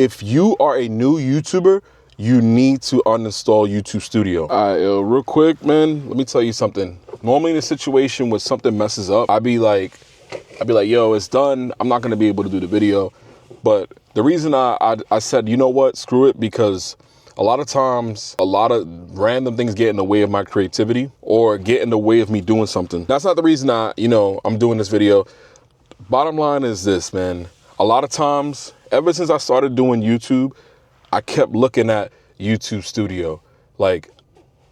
If you are a new YouTuber, you need to uninstall YouTube Studio. All right, real quick, man, let me tell you something. Normally in a situation where something messes up, I'd be like, yo, it's done. I'm not gonna be able to do the video. But the reason I said, you know what, screw it, because a lot of times, a lot of random things get in the way of my creativity or get in the way of me doing something. That's not the reason I'm doing this video. Bottom line is this, man. A lot of times, ever since I started doing YouTube, I kept looking at YouTube Studio. Like,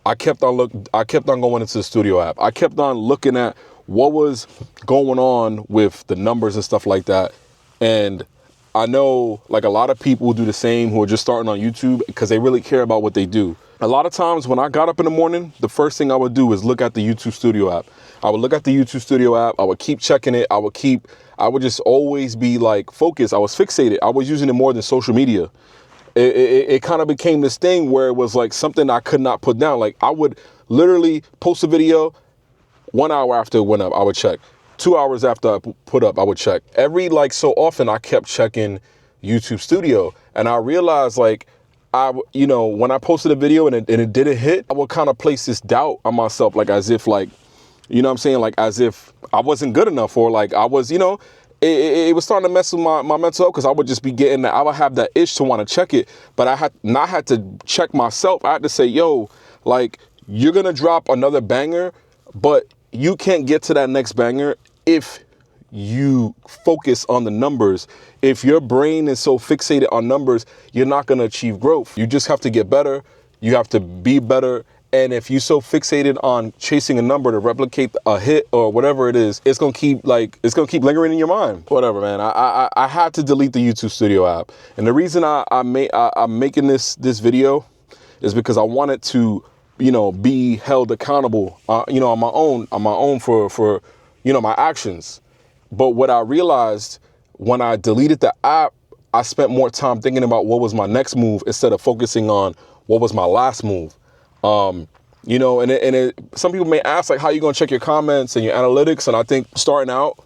I kept on going into the Studio app. I kept on looking at what was going on with the numbers and stuff like that. And I know like a lot of people do the same who are just starting on YouTube because they really care about what they do. A lot of times when I got up in the morning, the first thing I would do is look at the YouTube Studio app. I would look at the YouTube Studio app. I would keep checking it. I would just always be like focused. I was fixated. I was using it more than social media. It kind of became this thing where it was like something I could not put down. Like I would literally post a video, 1 hour after it went up, I would check. 2 hours after I put up, I would check. Every like so often I kept checking YouTube Studio, and I realized like when I posted a video and it didn't hit, I would kind of place this doubt on myself, like as if like, you know what I'm saying? Like as if I wasn't good enough, or like I was, it was starting to mess with my mental health, because I would just be getting that, I would have that itch to want to check it, but I had to check myself. I had to say, yo, like you're going to drop another banger, but you can't get to that next banger if you focus on the numbers. If your brain is so fixated on numbers, you're not going to achieve growth. You just have to get better. You have to be better. And if you're so fixated on chasing a number to replicate a hit or whatever it is, it's gonna keep lingering in your mind. Whatever, man. I had to delete the YouTube Studio app, and the reason I'm making this video is because I wanted to, be held accountable, on my own for my actions. But what I realized when I deleted the app, I spent more time thinking about what was my next move instead of focusing on what was my last move. Some people may ask, like, how you gonna check your comments and your analytics? And I think starting out,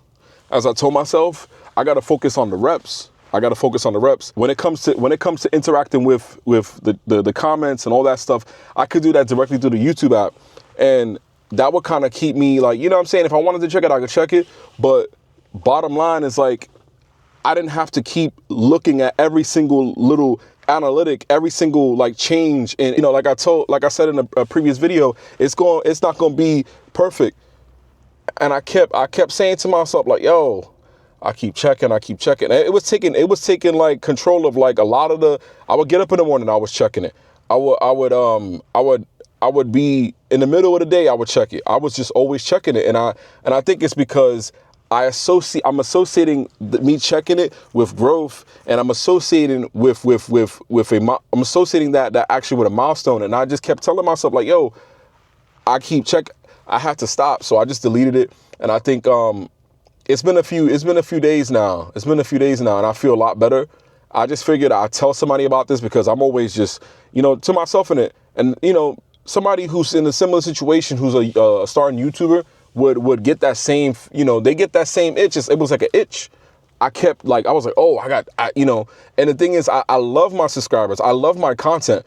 as I told myself, I gotta focus on the reps. When it comes to interacting with the comments and all that stuff, I could do that directly through the YouTube app, and that would kind of keep me like, you know what I'm saying? If I wanted to check it, I could check it. But bottom line is like, I didn't have to keep looking at every single little analytic, every single like change. And like I said in a previous video, it's not gonna be perfect. And I kept saying to myself, like, yo, I keep checking. And it was taking like control of like a lot of I would get up in the morning, I was checking it. I would be in the middle of the day, I would check it. I was just always checking it. And I think it's because I'm associating me checking it with growth, and I'm associating I'm associating that actually with a milestone. And I just kept telling myself, like, yo, I had to stop. So I just deleted it. And I think it's been a few days now. And I feel a lot better. I just figured I'd tell somebody about this, because I'm always just, to myself in it. And, somebody who's in a similar situation, who's a starting YouTuber, would get that same, they get that same itch. It was like an itch. I was like, oh, and the thing is, I love my subscribers. I love my content.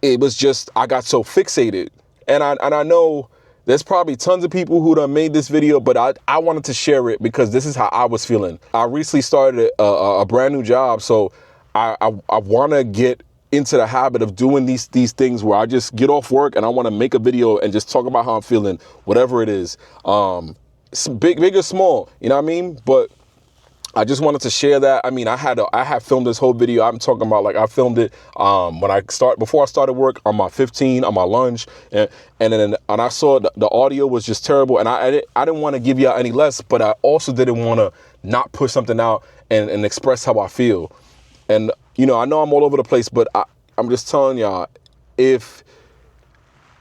It was just, I got so fixated. And I know there's probably tons of people who done made this video, but I wanted to share it because this is how I was feeling. I recently started a brand new job. So I want to get into the habit of doing these things where I just get off work and I want to make a video and just talk about how I'm feeling, whatever it is, big or small, you know what I mean? But I just wanted to share that. I mean, I had filmed this whole video. I'm talking about, like, I filmed it before I started work on my 15 on my lunch, and I saw the audio was just terrible, and I didn't want to give y'all any less, but I also didn't want to not push something out and express how I feel. And I know I'm all over the place, but I'm just telling y'all, if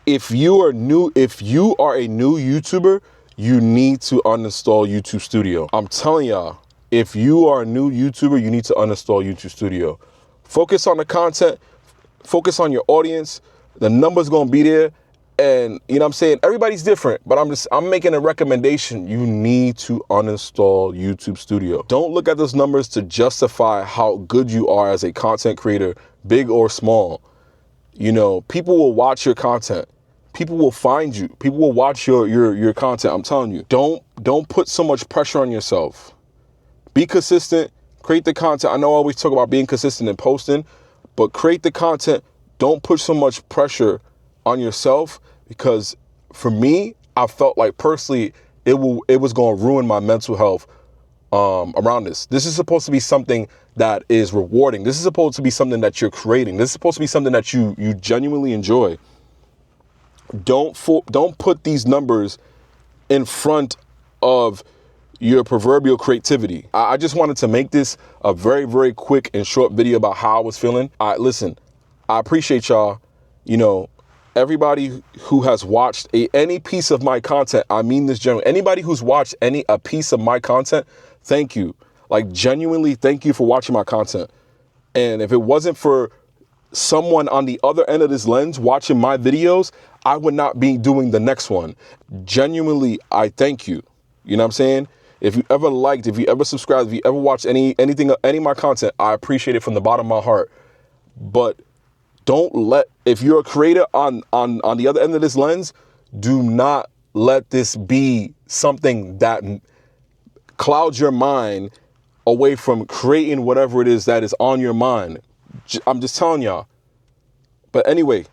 you are a new YouTuber, you need to uninstall YouTube Studio. I'm telling y'all, if you are a new YouTuber, you need to uninstall YouTube Studio. Focus on the content, focus on your audience. The number's gonna be there. And you know what I'm saying? Everybody's different, but I'm making a recommendation. You need to uninstall YouTube Studio. Don't look at those numbers to justify how good you are as a content creator, big or small. You know, people will watch your content. People will find you. People will watch your content. I'm telling you, don't put so much pressure on yourself. Be consistent, create the content. I know I always talk about being consistent and posting, but create the content. Don't put so much pressure on yourself, because for me, I felt like personally it was going to ruin my mental health around this. This is supposed to be something that is rewarding. This is supposed to be something that you're creating. This is supposed to be something that you genuinely enjoy. Don't put these numbers in front of your proverbial creativity. I just wanted to make this a very, very quick and short video about how I was feeling. Listen, I appreciate y'all. You know, everybody who has watched any piece of my content, I mean this generally, anybody who's watched a piece of my content, thank you. Like, genuinely, thank you for watching my content. And if it wasn't for someone on the other end of this lens watching my videos, I would not be doing the next one. Genuinely, I thank you. You know what I'm saying? If you ever liked, if you ever subscribed, if you ever watched any of my content, I appreciate it from the bottom of my heart. But if you're a creator on the other end of this lens, do not let this be something that clouds your mind away from creating whatever it is that is on your mind. I'm just telling y'all. But anyway,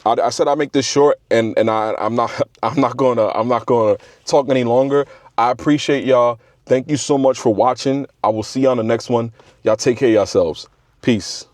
I said I'd make this short, and I'm not gonna talk any longer. I appreciate y'all. Thank you so much for watching. I will see you on the next one. Y'all take care of yourselves. Peace.